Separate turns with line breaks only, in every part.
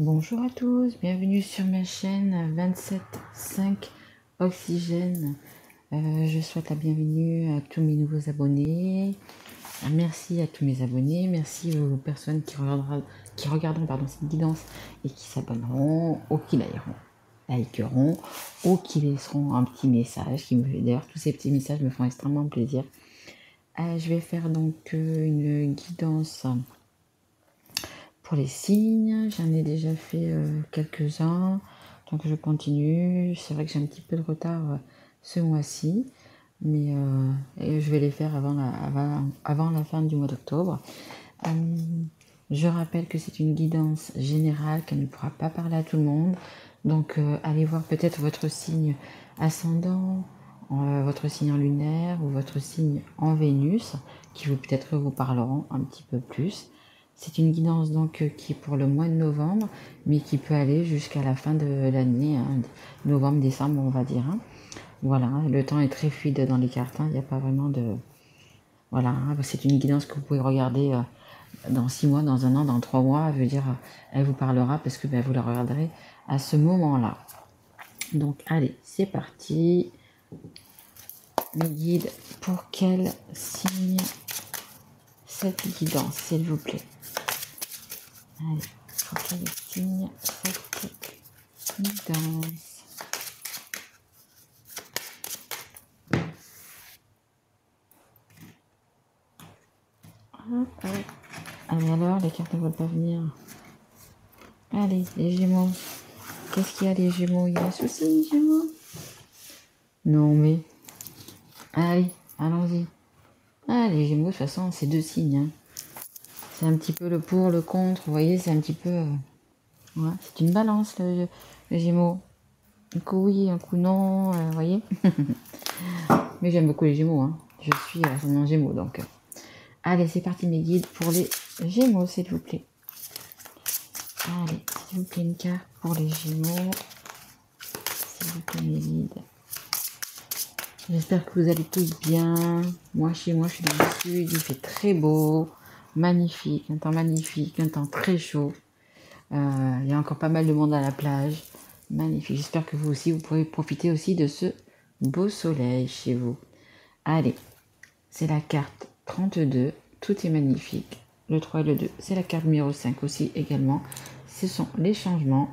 Bonjour à tous, bienvenue sur ma chaîne 27.5 Oxygène. Je souhaite la bienvenue à tous mes nouveaux abonnés. Merci à tous mes abonnés, merci aux personnes qui regarderont cette guidance et qui s'abonneront ou qui likeront ou qui laisseront un petit message. D'ailleurs, tous ces petits messages me font extrêmement plaisir. Je vais faire donc une guidance pour les signes. J'en ai déjà fait quelques-uns, donc je continue. C'est vrai que j'ai un petit peu de retard ce mois-ci, mais je vais les faire avant la fin du mois d'octobre. Je rappelle que c'est une guidance générale, qu'elle ne pourra pas parler à tout le monde. Donc allez voir peut-être votre signe ascendant, votre signe en lunaire ou votre signe en Vénus, qui peut-être vous parleront un petit peu plus. C'est une guidance donc qui est pour le mois de novembre, mais qui peut aller jusqu'à la fin de l'année, hein, novembre, décembre, on va dire. Hein. Voilà, le temps est très fluide dans les cartes, hein, il n'y a pas vraiment de... Voilà, hein, c'est une guidance que vous pouvez regarder dans 6 mois, dans 1 an, dans 3 mois. Je veux dire, elle vous parlera parce que vous la regarderez à ce moment-là. Donc, allez, c'est parti. Le guide, pour quel signe cette guidance, s'il vous plaît? Allez, pour quel signe cette guidance? Allez, alors, les cartes ne veulent pas venir. Allez, les Gémeaux. Qu'est-ce qu'il y a, les Gémeaux? Il y a un souci, les Gémeaux? Non, mais... Allez, allons-y. Ah, les Gémeaux, de toute façon, c'est 2 signes. Hein. C'est un petit peu le pour, le contre. Vous voyez, c'est un petit peu... ouais, c'est une balance, le Gémeaux. Un coup oui, un coup non, vous voyez. Mais j'aime beaucoup les Gémeaux. Hein. Je suis ascendant Gémeaux, donc... Allez, c'est parti, mes guides, pour les Gémeaux, s'il vous plaît. Allez, s'il vous plaît, une carte pour les Gémeaux. S'il vous plaît, mes guides. J'espère que vous allez tous bien. Moi, chez moi, je suis dans le sud. Il fait très beau, magnifique, un temps très chaud. Il y a encore pas mal de monde à la plage. Magnifique. J'espère que vous aussi, vous pourrez profiter aussi de ce beau soleil chez vous. Allez, c'est la carte 32. Tout est magnifique. Le 3 et le 2. C'est la carte numéro 5 aussi également. Ce sont les changements.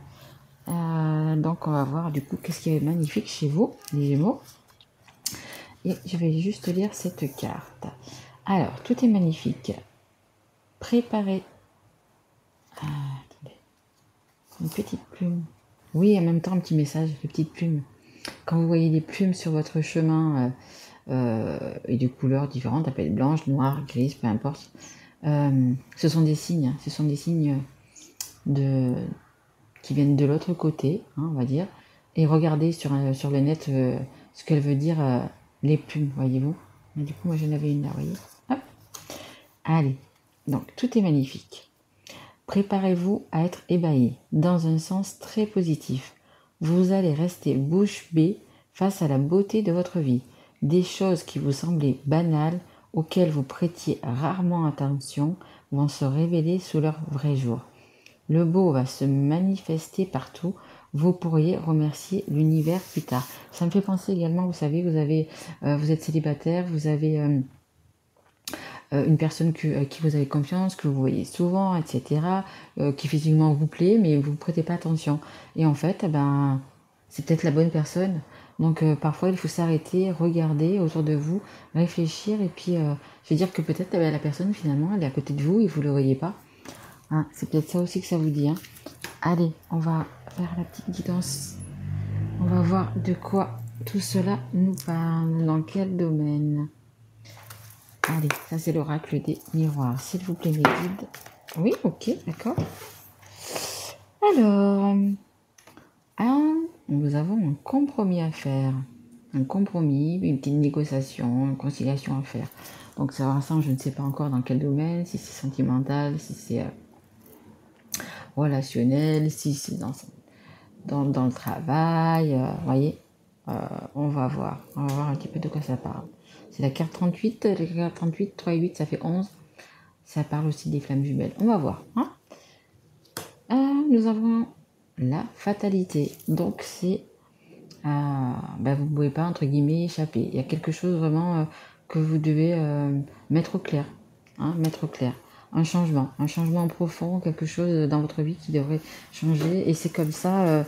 Donc, on va voir du coup qu'est-ce qui est magnifique chez vous, les Gémeaux. Et je vais juste lire cette carte. Alors, tout est magnifique. Préparez. Attendez. Une petite plume. Oui, en même temps, un petit message, les petites plumes. Quand vous voyez des plumes sur votre chemin et de couleurs différentes, ça peut être blanche, noire, grise, peu importe. Ce sont des signes. Hein. Ce sont des signes qui viennent de l'autre côté, hein, on va dire. Et regardez sur le net ce qu'elle veut dire les plumes, voyez-vous. Du coup, moi, j'en avais une là, voyez. Hop. Allez. Donc, tout est magnifique. Préparez-vous à être ébahi, dans un sens très positif. Vous allez rester bouche bée face à la beauté de votre vie. Des choses qui vous semblaient banales, auxquelles vous prêtiez rarement attention, vont se révéler sous leur vrai jour. Le beau va se manifester partout. Vous pourriez remercier l'univers plus tard. Ça me fait penser également, vous savez, vous êtes célibataire, vous avez une personne qui vous avez confiance, que vous voyez souvent, etc., qui physiquement vous plaît, mais vous ne prêtez pas attention. Et en fait, c'est peut-être la bonne personne. Donc parfois, il faut s'arrêter, regarder autour de vous, réfléchir, et puis je veux dire que peut-être la personne, finalement, elle est à côté de vous et vous ne le voyez pas. Hein, c'est peut-être ça aussi que ça vous dit. Hein. Allez, on va faire la petite guidance. On va voir de quoi tout cela nous parle, dans quel domaine. Allez, ça c'est l'oracle des miroirs. S'il vous plaît, mes guides. Oui, ok, d'accord. Alors, nous avons un compromis à faire. Un compromis, une petite négociation, une conciliation à faire. Donc ça ressemble, je ne sais pas encore dans quel domaine, si c'est sentimental, si c'est relationnel, si c'est dans le travail, vous voyez. On va voir un petit peu de quoi ça parle. C'est la carte 38, la carte 38, 3 et 8, ça fait 11. Ça parle aussi des flammes jumelles. On va voir. Hein nous avons la fatalité. Donc, c'est... vous ne pouvez pas, entre guillemets, échapper. Il y a quelque chose vraiment que vous devez mettre au clair. Hein, mettre au clair. Un changement profond, quelque chose dans votre vie qui devrait changer. Et c'est comme ça...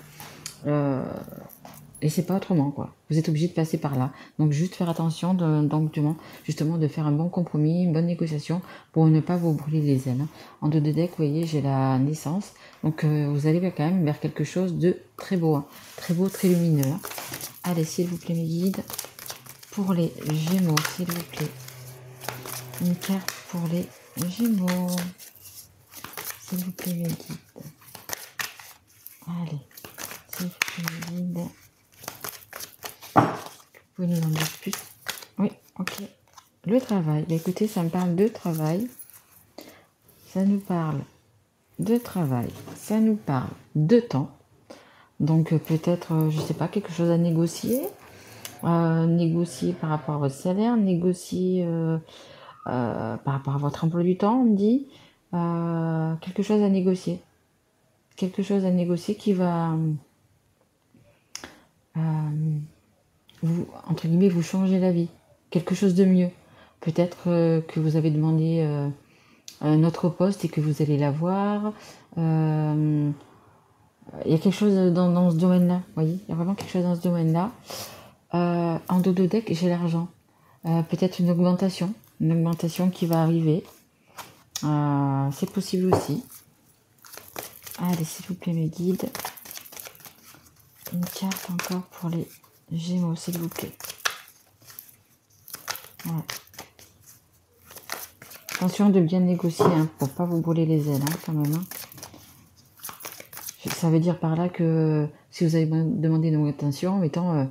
et c'est pas autrement, quoi. Vous êtes obligé de passer par là. Donc, juste faire attention, justement, de faire un bon compromis, une bonne négociation pour ne pas vous brûler les ailes. En dos de deck, vous voyez, j'ai la naissance. Donc, vous allez quand même vers quelque chose de très beau. Hein. Très beau, très lumineux. Hein. Allez, s'il vous plaît, mes guides. Pour les Gémeaux, s'il vous plaît. Une carte pour les Gémeaux. S'il vous plaît, mes guides. Allez, s'il vous plaît, mes guides. Vous pouvez nous en dire plus? Oui, ok. Le travail. Écoutez, ça me parle de travail. Ça nous parle de travail. Ça nous parle de temps. Donc peut-être, je sais pas, quelque chose à négocier. Négocier par rapport à votre salaire. Négocier par rapport à votre emploi du temps, on me dit. Quelque chose à négocier. Quelque chose à négocier qui va... vous, entre guillemets, vous changez la vie. Quelque chose de mieux. Peut-être que vous avez demandé un autre poste et que vous allez l'avoir. Il y a quelque chose dans ce domaine-là. Vous voyez, il y a vraiment quelque chose dans ce domaine-là. En dos de deck, j'ai l'argent. Peut-être une augmentation qui va arriver. C'est possible aussi. Allez, s'il vous plaît, mes guides. Une carte encore pour les Gémeaux, s'il vous plaît. Voilà. Attention de bien négocier, hein, pour pas vous brûler les ailes, hein, quand même. Hein. Ça veut dire par là que si vous avez demandé une augmentation, mettons,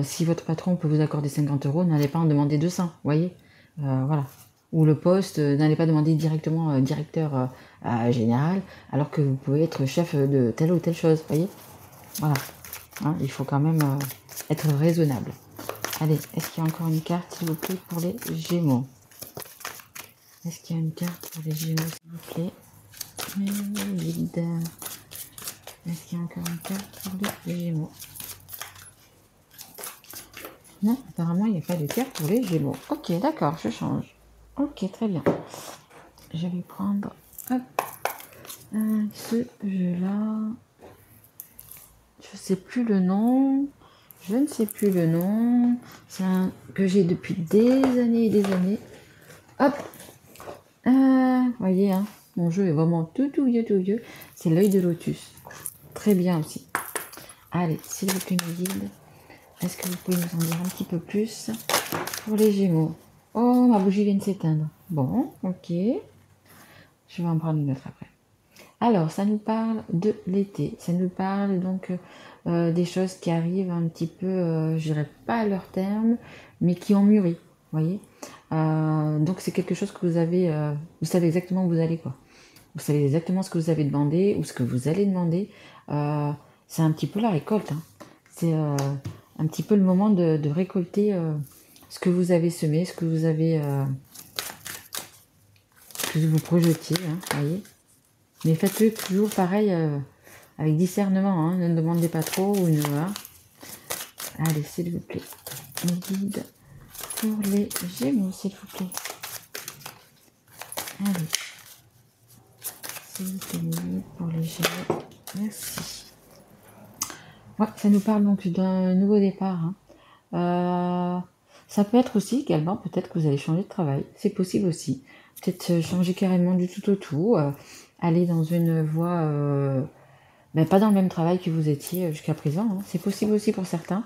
si votre patron peut vous accorder 50 €, n'allez pas en demander 200, vous voyez. Voilà. Ou le poste, n'allez pas demander directement directeur général, alors que vous pouvez être chef de telle ou telle chose, vous voyez. Voilà. Hein, il faut quand même être raisonnable. Allez, est-ce qu'il y a encore une carte, s'il vous plaît, pour les Gémeaux? Est-ce qu'il y a une carte pour les Gémeaux, s'il vous plaît? Est-ce qu'il y a encore une carte pour les Gémeaux? Non, apparemment, il n'y a pas de carte pour les Gémeaux. Ok, d'accord, je change. Ok, très bien. Je vais prendre hop, ce jeu-là. Je sais plus le nom. Je ne sais plus le nom. C'est un que j'ai depuis des années et des années. Hop. Voyez, hein, mon jeu est vraiment tout vieux. C'est l'œil de lotus. Très bien aussi. Allez, s'il vous plaît, mes guides. Est-ce que vous pouvez nous en dire un petit peu plus pour les Gémeaux? Oh, ma bougie vient de s'éteindre. Bon, ok. Je vais en prendre une autre après. Alors, ça nous parle de l'été. Ça nous parle donc des choses qui arrivent un petit peu, je dirais pas à leur terme, mais qui ont mûri. Vous voyez. Donc, c'est quelque chose que vous avez... vous savez exactement où vous allez, quoi. Vous savez exactement ce que vous avez demandé ou ce que vous allez demander. C'est un petit peu la récolte. Hein. C'est un petit peu le moment de récolter ce que vous avez semé, ce que vous avez... que vous projetiez, hein, voyez. Mais faites-le toujours pareil, avec discernement, hein, ne demandez pas trop ou ne va. Allez, s'il vous plaît. Mes guides pour les Gémeaux, s'il vous plaît. Allez. S'il vous plaît, mes guides pour les Gémeaux. Merci. Ouais, ça nous parle donc d'un nouveau départ. Hein. Ça peut être aussi également, peut-être que vous allez changer de travail. C'est possible aussi. Peut-être changer carrément du tout au tout. Aller dans une voie, pas dans le même travail que vous étiez jusqu'à présent. Hein. C'est possible aussi pour certains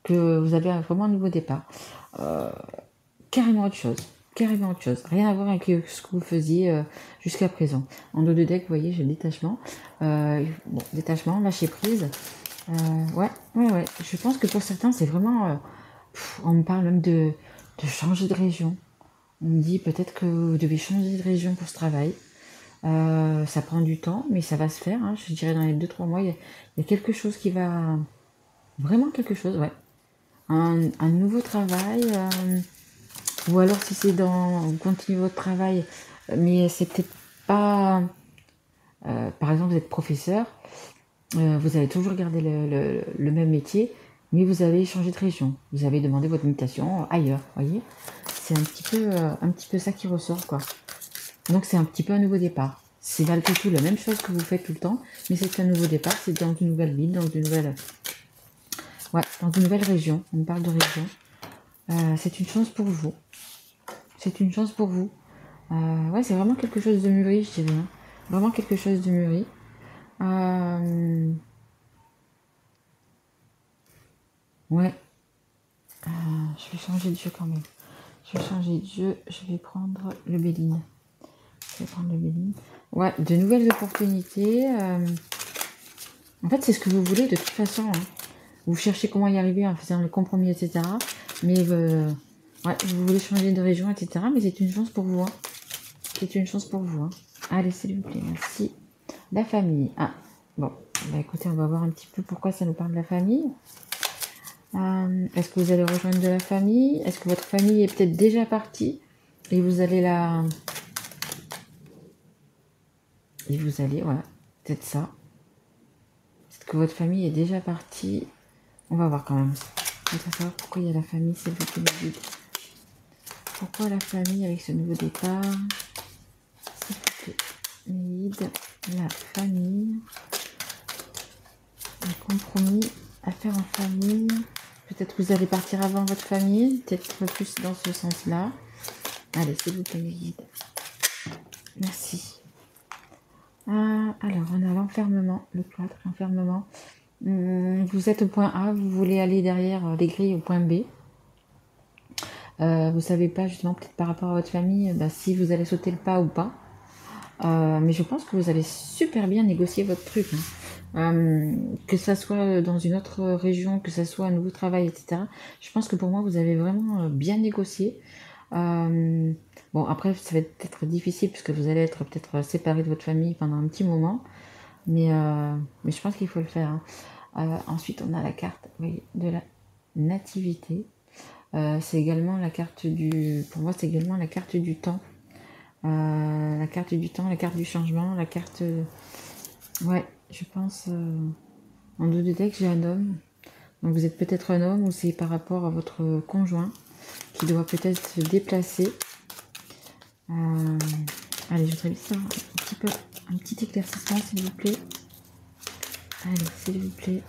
que vous avez vraiment un nouveau départ. Carrément autre chose. Rien à voir avec ce que vous faisiez jusqu'à présent. En dos de deck, vous voyez, j'ai le détachement. Détachement, lâcher prise. Ouais. Je pense que pour certains, c'est vraiment... on me parle même de changer de région. On me dit peut-être que vous devez changer de région pour ce travail. Ça prend du temps, mais ça va se faire. Hein. Je dirais dans les 2-3 mois, il y a quelque chose qui va... Vraiment quelque chose, ouais. Un nouveau travail. Ou alors si c'est vous continuez votre travail, mais c'est peut-être pas... par exemple, vous êtes professeur, vous avez toujours gardé le même métier, mais vous avez changé de région. Vous avez demandé votre mutation ailleurs, voyez. C'est un petit peu ça qui ressort, quoi. Donc c'est un petit peu un nouveau départ. C'est malgré tout la même chose que vous faites tout le temps, mais c'est un nouveau départ, c'est dans une nouvelle ville, dans une nouvelle, ouais, dans une nouvelle région. On parle de région. C'est une chance pour vous. C'est une chance pour vous. Ouais, c'est vraiment quelque chose de mûri, je dirais. Hein. Vraiment quelque chose de mûri. Ouais. Je vais changer de jeu quand même. Je vais changer de jeu. Je vais prendre le Béline. Je vais prendre le Béline. Ouais, de nouvelles opportunités. En fait, c'est ce que vous voulez de toute façon. Hein. Vous cherchez comment y arriver en faisant les compromis, etc. Mais ouais, vous voulez changer de région, etc. Mais c'est une chance pour vous. Hein. C'est une chance pour vous. Hein. Allez, s'il vous plaît, merci. La famille. Ah, bon. Bah, écoutez, on va voir un petit peu pourquoi ça nous parle de la famille. Est-ce que vous allez rejoindre de la famille? Est-ce que votre famille est peut-être déjà partie et vous allez la... Et vous allez, voilà, peut-être ça. Est-ce que votre famille est déjà partie? On va voir quand même. Je voudrais savoir pourquoi il y a la famille, c'est vous qui me dites. Pourquoi la famille avec ce nouveau départ? S'il vous plaît, guide la famille. Un compromis à faire en famille. Peut-être que vous allez partir avant votre famille, peut-être plus dans ce sens-là. Allez, s'il vous plaît, guide. Merci. Alors, on a l'enfermement, le cloître, l'enfermement. Vous êtes au point A, vous voulez aller derrière les grilles au point B. Vous savez pas justement peut-être par rapport à votre famille si vous allez sauter le pas ou pas. Mais je pense que vous allez super bien négocier votre truc. Hein. Que ça soit dans une autre région, que ça soit un nouveau travail, etc. Je pense que pour moi, vous avez vraiment bien négocié. Bon, après, ça va être difficile puisque vous allez être peut-être séparé de votre famille pendant un petit moment. Mais je pense qu'il faut le faire. Hein. Ensuite, on a la carte de la nativité. C'est également la carte du... Pour moi, c'est également la carte du temps. La carte du temps, la carte du changement, la carte... Ouais, je pense... En dos du deck, j'ai un homme. Donc vous êtes peut-être un homme ou c'est par rapport à votre conjoint qui doit peut-être se déplacer. Allez, je voudrais ça un petit éclaircissement, s'il vous plaît. Allez, s'il vous plaît.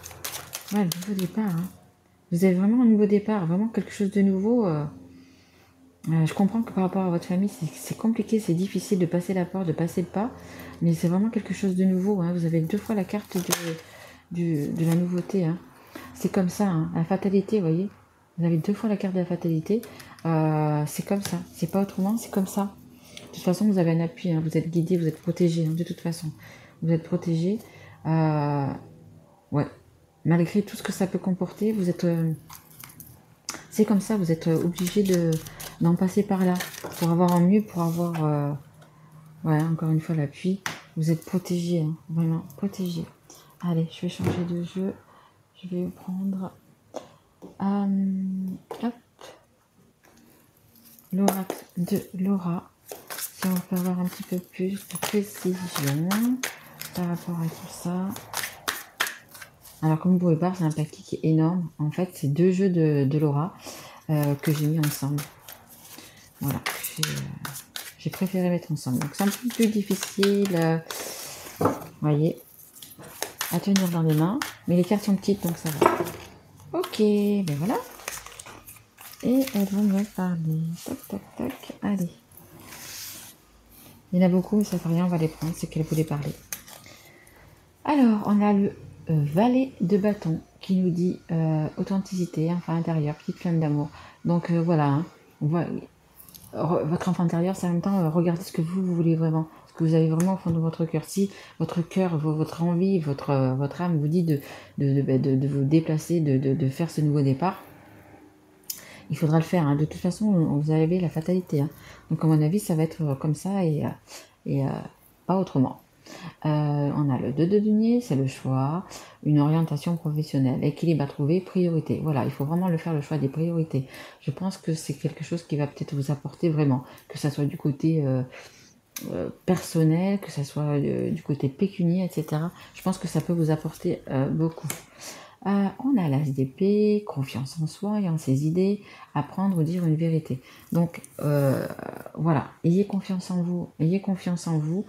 Ouais, le nouveau départ. Hein. Vous avez vraiment un nouveau départ, vraiment quelque chose de nouveau. Je comprends que par rapport à votre famille, c'est compliqué, c'est difficile de passer la porte, de passer le pas. Mais c'est vraiment quelque chose de nouveau. Hein. Vous avez 2 fois la carte de la nouveauté. Hein. C'est comme ça, hein. La fatalité, vous voyez. Vous avez 2 fois la carte de la fatalité. C'est comme ça. C'est pas autrement, c'est comme ça. De toute façon, vous avez un appui. Hein. Vous êtes guidé, vous êtes protégé. Hein, de toute façon, vous êtes protégé. Ouais. Malgré tout ce que ça peut comporter, vous êtes... c'est comme ça, vous êtes obligé d'en passer par là. Pour avoir un mieux, pour avoir... voilà, encore une fois, l'appui. Vous êtes protégé, hein, vraiment protégé. Allez, je vais changer de jeu. Je vais prendre... hop. L'oracle de Laura. Si on peut avoir un petit peu plus de précision par rapport à tout ça. Alors, comme vous pouvez voir, c'est un paquet qui est énorme. En fait, c'est 2 jeux de Laura que j'ai mis ensemble. Voilà, j'ai préféré mettre ensemble. Donc, c'est un peu plus difficile, vous voyez, à tenir dans les mains. Mais les cartes sont petites, donc ça va. Ok, ben voilà. Et elles vont me parler. Tac, tac, tac. Allez. Il y en a beaucoup, mais ça fait rien, on va les prendre. C'est qu'elles voulaient parler. Alors, on a le valet de bâton qui nous dit authenticité, enfant intérieur, petite flamme d'amour. Donc voilà, hein, votre enfant intérieur, c'est en même temps regardez ce que vous voulez vraiment, ce que vous avez vraiment au fond de votre cœur. Si votre cœur, votre envie, votre âme vous dit de vous déplacer, de faire ce nouveau départ, il faudra le faire. Hein. De toute façon, vous avez la fatalité. Hein. Donc à mon avis, ça va être comme ça et pas autrement. On a le 2 de denier, c'est le choix, une orientation professionnelle, équilibre à trouver, priorité. Voilà, il faut vraiment le faire, le choix des priorités. Je pense que c'est quelque chose qui va peut-être vous apporter vraiment, que ça soit du côté personnel, que ce soit du côté pécunier, etc. Je pense que ça peut vous apporter beaucoup. On a l'as d'épée, confiance en soi et en ses idées, apprendre ou dire une vérité. Donc voilà, ayez confiance en vous, ayez confiance en vous.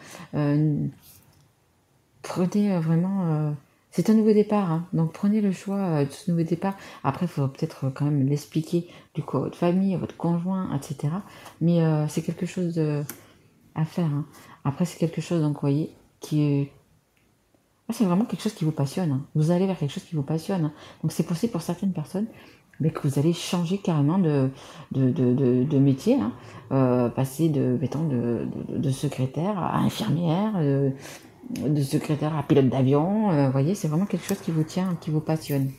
Prenez vraiment... c'est un nouveau départ, hein, donc prenez le choix de ce nouveau départ. Après, il faut peut-être quand même l'expliquer du coup à votre famille, à votre conjoint, etc. Mais c'est quelque chose à faire. Hein. Après, c'est quelque chose, donc, vous voyez, qui est... c'est vraiment quelque chose qui vous passionne. Hein. Vous allez vers quelque chose qui vous passionne. Hein. Donc, c'est possible pour certaines personnes mais que vous allez changer carrément de métier. Hein. Passer mettons, de secrétaire à infirmière, de secrétaire à pilote d'avion. Vous voyez, c'est vraiment quelque chose qui vous tient, qui vous passionne.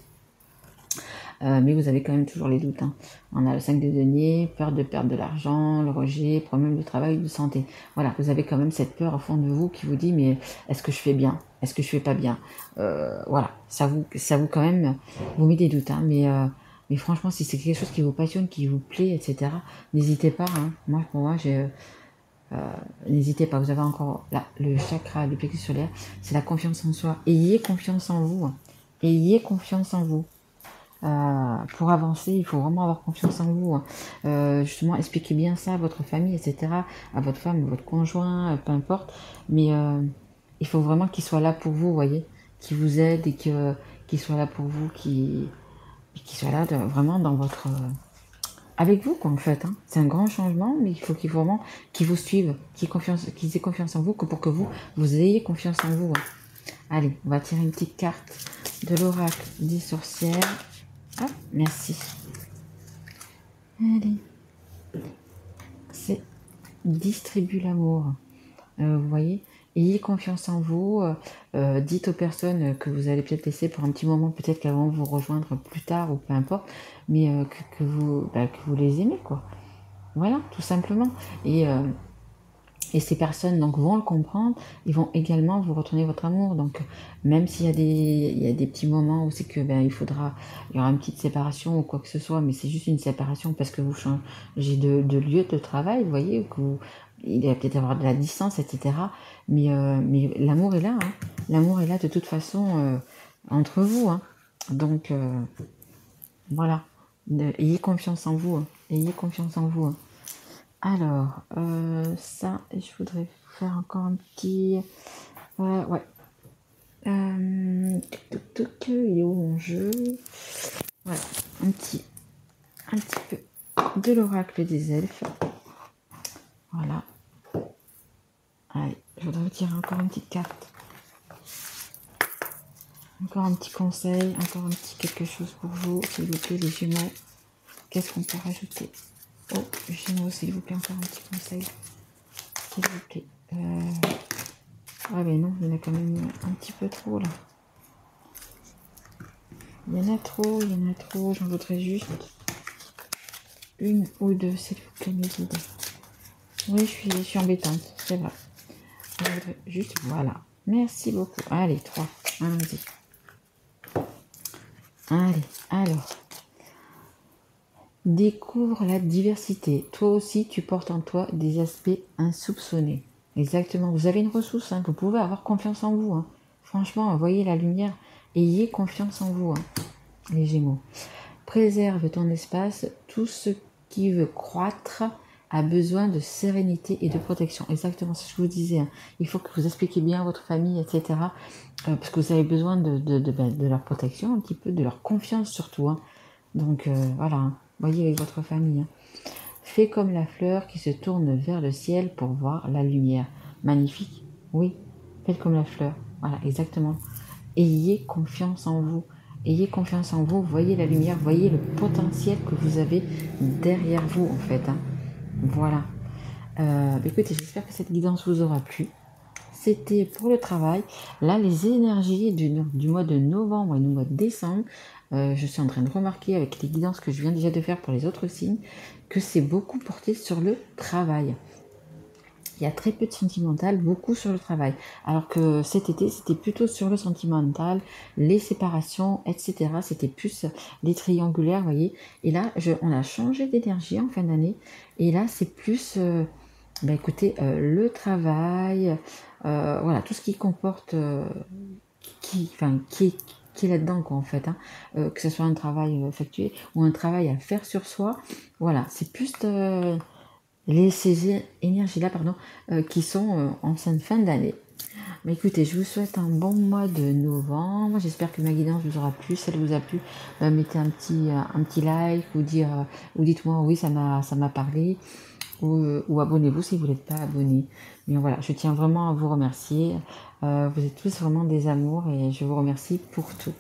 Mais vous avez quand même toujours les doutes. Hein. On a le 5 de denier, peur de perdre de l'argent, le rejet, problème de travail, de santé. Voilà, vous avez quand même cette peur au fond de vous qui vous dit mais est-ce que je fais bien? Est-ce que je fais pas bien? Voilà, ça vous quand même vous met des doutes. Hein, mais franchement, si c'est quelque chose qui vous passionne, qui vous plaît, etc., n'hésitez pas. Hein. Moi, pour moi, n'hésitez pas, vous avez encore là, le chakra du plexus solaire, c'est la confiance en soi. Ayez confiance en vous. Hein. Ayez confiance en vous. Pour avancer, il faut vraiment avoir confiance en vous. Hein. Justement, expliquez bien ça à votre famille, etc., à votre femme, à votre conjoint, peu importe. Mais il faut vraiment qu'il soit là pour vous, vous voyez, qu'il vous aide et qu'il soit là pour vous, qu'il soit là vraiment dans votre... avec vous, quoi, en fait. Hein. C'est un grand changement, mais il faut qu'il vraiment qu'ils vous suivent, qu'ils aient confiance en vous, que pour que vous ayez confiance en vous. Hein. Allez, on va tirer une petite carte de l'oracle des sorcières. Ah, merci. Allez. C'est distribue l'amour. Vous voyez, ayez confiance en vous. Dites aux personnes que vous allez peut-être laisser pour un petit moment, peut-être qu'elles vont vous rejoindre plus tard ou peu importe, mais que vous les aimez, quoi. Voilà, tout simplement. Et ces personnes donc vont le comprendre, ils vont également vous retourner votre amour. Donc même s'il y a des petits moments où c'est que il y aura une petite séparation ou quoi que ce soit, mais c'est juste une séparation parce que vous changez de lieu de travail, vous voyez, il va peut-être avoir de la distance, etc. Mais l'amour est là, hein. L'amour est là de toute façon entre vous. Hein. Donc voilà, ayez confiance en vous, hein. Ayez confiance en vous. Hein. Alors, ça, je voudrais faire encore un petit... ouais. Il est où mon jeu? Voilà, un petit peu de l'oracle des elfes. Voilà. Allez, je voudrais vous tirer encore une petite carte. Encore un petit conseil, encore un petit quelque chose pour vous, s'il vous plaît, les Gémeaux. Qu'est-ce qu'on peut rajouter? Oh, Gémeaux, s'il vous plaît, encore un petit conseil. S'il vous plaît. Ah mais non, il y en a quand même un petit peu trop là. Il y en a trop, j'en voudrais juste une ou deux, s'il vous plaît, mes idées. Oui, je suis embêtante, c'est vrai. Je voudrais juste, voilà. Merci beaucoup. Allez, 3. Allons-y. Allez, alors. Découvre la diversité. Toi aussi, tu portes en toi des aspects insoupçonnés. Exactement. Vous avez une ressource, hein, vous pouvez avoir confiance en vous. Hein. Franchement, voyez la lumière. Ayez confiance en vous, hein, les Gémeaux. Préserve ton espace. Tout ce qui veut croître a besoin de sérénité et de protection. Exactement ce que je vous disais. Hein. Il faut que vous expliquiez bien à votre famille, etc. Parce que vous avez besoin de leur protection, un petit peu, de leur confiance surtout. Hein. Donc voilà. Hein. Voyez avec votre famille. Hein. Fais comme la fleur qui se tourne vers le ciel pour voir la lumière. Magnifique. Oui, faites comme la fleur. Voilà, exactement. Ayez confiance en vous. Ayez confiance en vous. Voyez la lumière. Voyez le potentiel que vous avez derrière vous, en fait. Hein. Voilà. Écoutez, j'espère que cette guidance vous aura plu. C'était pour le travail. Là, les énergies du mois de novembre et du mois de décembre, je suis en train de remarquer avec les guidances que je viens déjà de faire pour les autres signes, que c'est beaucoup porté sur le travail. Il y a très peu de sentimental, beaucoup sur le travail. Alors que cet été, c'était plutôt sur le sentimental, les séparations, etc. C'était plus les triangulaires, vous voyez. Et là, on a changé d'énergie en fin d'année. Et là, c'est plus... bah, écoutez, le travail, voilà, tout ce qui comporte, qui est là-dedans, quoi, en fait, hein. Que ce soit un travail effectué ou un travail à faire sur soi, voilà, c'est plus ces énergies-là, pardon, qui sont en cette fin d'année. Mais écoutez, je vous souhaite un bon mois de novembre. J'espère que ma guidance vous aura plu. Si elle vous a plu, mettez un petit like ou dites-moi oui, ça m'a parlé ou abonnez-vous si vous n'êtes pas abonné. Mais voilà, je tiens vraiment à vous remercier. Vous êtes tous vraiment des amours et je vous remercie pour tout.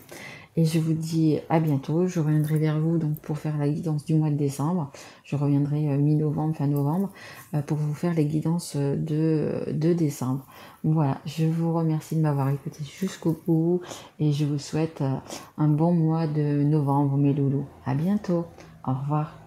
Et je vous dis à bientôt. Je reviendrai vers vous donc pour faire la guidance du mois de décembre. Je reviendrai mi-novembre, fin novembre, pour vous faire les guidances de décembre. Voilà, je vous remercie de m'avoir écouté jusqu'au bout et je vous souhaite un bon mois de novembre, mes loulous. À bientôt. Au revoir.